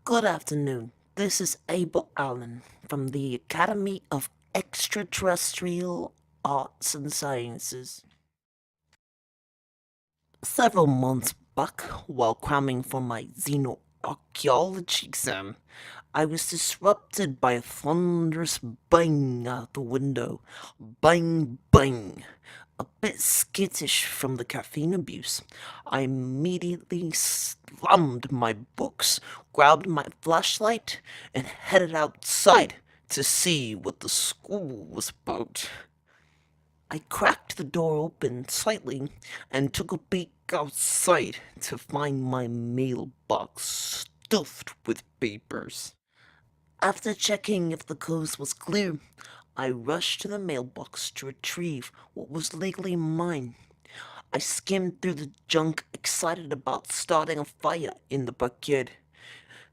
Good afternoon. This is Abel Allen from the Academy of Extraterrestrial Arts and Sciences. Several months back, while cramming for my xenoarchaeology exam, I was disrupted by a thunderous bang out the window. Bang, bang. A bit skittish from the caffeine abuse, I immediately slammed my books, grabbed my flashlight, and headed outside to see what the school was about. I cracked the door open slightly and took a peek outside to find my mailbox stuffed with papers. After checking if the coast was clear, I rushed to the mailbox to retrieve what was legally mine. I skimmed through the junk, excited about starting a fire in the backyard.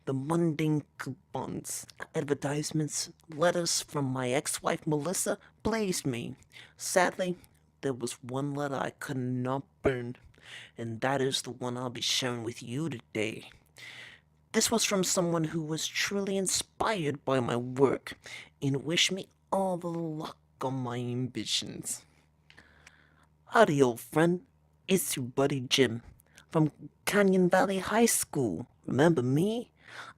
The mundane coupons, advertisements, letters from my ex-wife Melissa blazed me. Sadly, there was one letter I could not burn, and that is the one I'll be sharing with you today. This was from someone who was truly inspired by my work and wished me all the luck on my ambitions. Howdy, old friend. It's your buddy Jim from Canyon Valley High School. Remember me?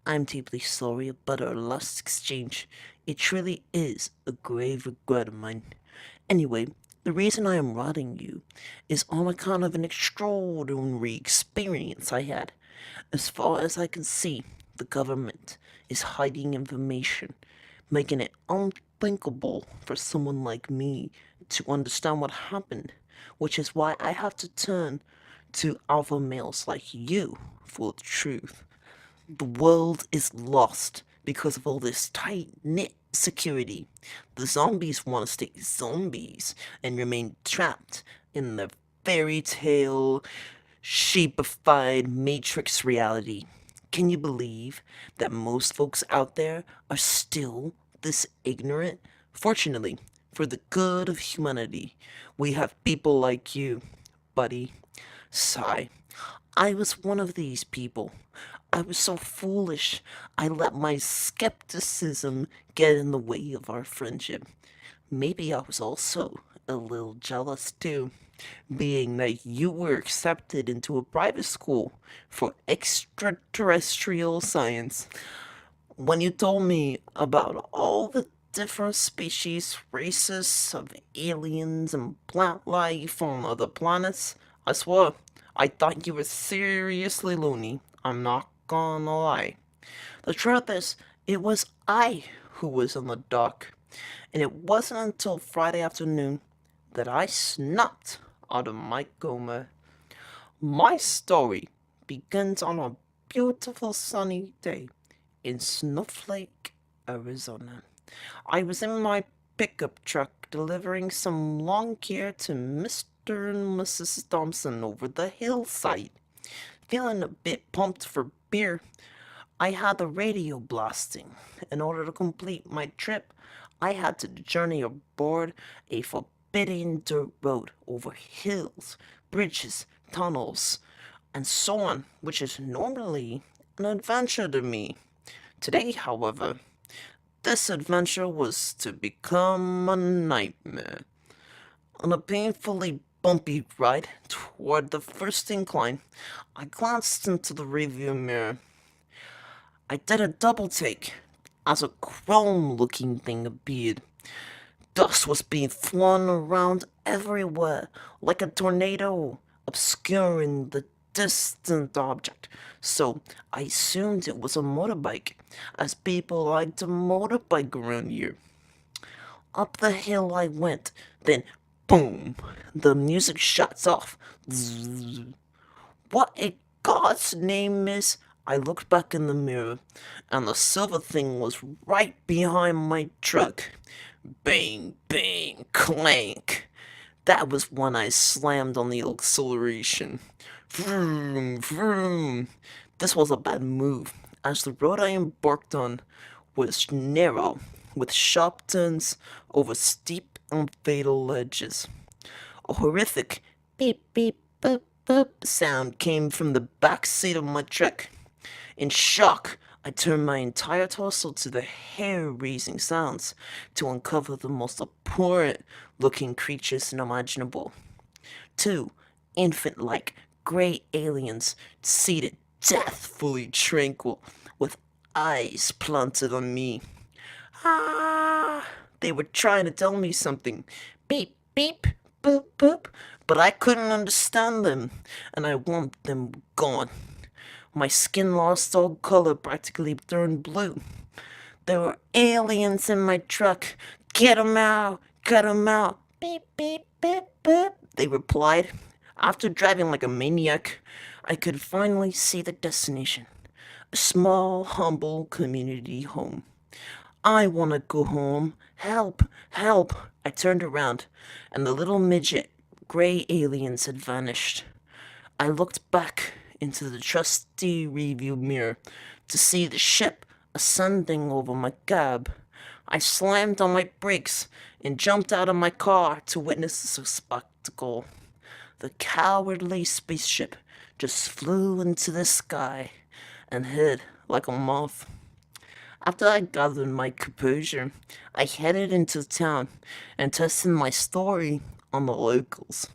I'm deeply sorry about our last exchange. It truly is a grave regret of mine. Anyway, the reason I am writing you is on account of an extraordinary experience I had. As far as I can see, the government is hiding information, making it unthinkable for someone like me to understand what happened, which is why I have to turn to alpha males like you for the truth. The world is lost because of all this tight knit security. The zombies want to stay zombies and remain trapped in the fairy tale, sheepified matrix reality. Can you believe that most folks out there are still this ignorant? Fortunately, for the good of humanity, we have people like you, buddy. Sigh. I was one of these people. I was so foolish. I let my skepticism get in the way of our friendship. Maybe I was also a little jealous too, being that you were accepted into a private school for extraterrestrial science. When you told me about all the different species, races of aliens and plant life on other planets, I swear, I thought you were seriously loony. I'm not gonna lie. The truth is, it was I who was in the dark, and it wasn't until Friday afternoon that I snapped out of my coma. My story begins on a beautiful sunny day in Snowflake, Arizona. I was in my pickup truck delivering some lawn care to Mr. and Mrs. Thompson over the hillside. Feeling a bit pumped for beer, I had the radio blasting. In order to complete my trip, I had to journey aboard a forbidden dirt road over hills, bridges, tunnels, and so on, which is normally an adventure to me. Today, however, this adventure was to become a nightmare. On a painfully bumpy ride toward the first incline, I glanced into the rearview mirror. I did a double take as a chrome looking thing appeared. Dust was being flung around everywhere like a tornado, obscuring the distant object. So I assumed it was a motorbike, as people like to motorbike around here. Up the hill I went, then boom, the music shuts off. Zzz. What in God's name is? I looked back in the mirror, and the silver thing was right behind my truck. Bang, bang, clank. That was when I slammed on the acceleration. Vroom, vroom. This was a bad move, as the road I embarked on was narrow, with sharp turns over steep and fatal ledges. A horrific beep beep boop boop sound came from the back seat of my truck. In shock, I turned my entire torso to the hair-raising sounds to uncover the most abhorrent looking creatures imaginable. Two infant-like gray aliens seated deathfully tranquil with eyes planted on me. Ah! They were trying to tell me something. Beep, beep, boop, boop. But I couldn't understand them, and I want them gone. My skin lost all color, practically turned blue. There were aliens in my truck. Get 'em out! Get 'em out! Beep, beep, beep, beep, they replied. After driving like a maniac, I could finally see the destination. A small, humble community home. I want to go home. Help! Help! I turned around, and the little midget gray aliens had vanished. I looked back into the trusty review mirror to see the ship ascending over my cab. I slammed on my brakes and jumped out of my car to witness the spectacle. The cowardly spaceship just flew into the sky and hid like a moth. After I gathered my composure, I headed into town and tested my story on the locals.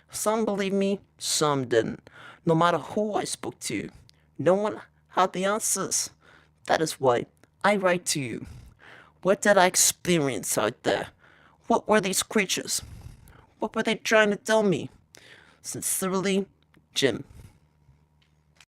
Some believed me, some didn't. No matter who I spoke to, no one had the answers. That is why I write to you. What did I experience out there? What were these creatures? What were they trying to tell me? Sincerely, Jim.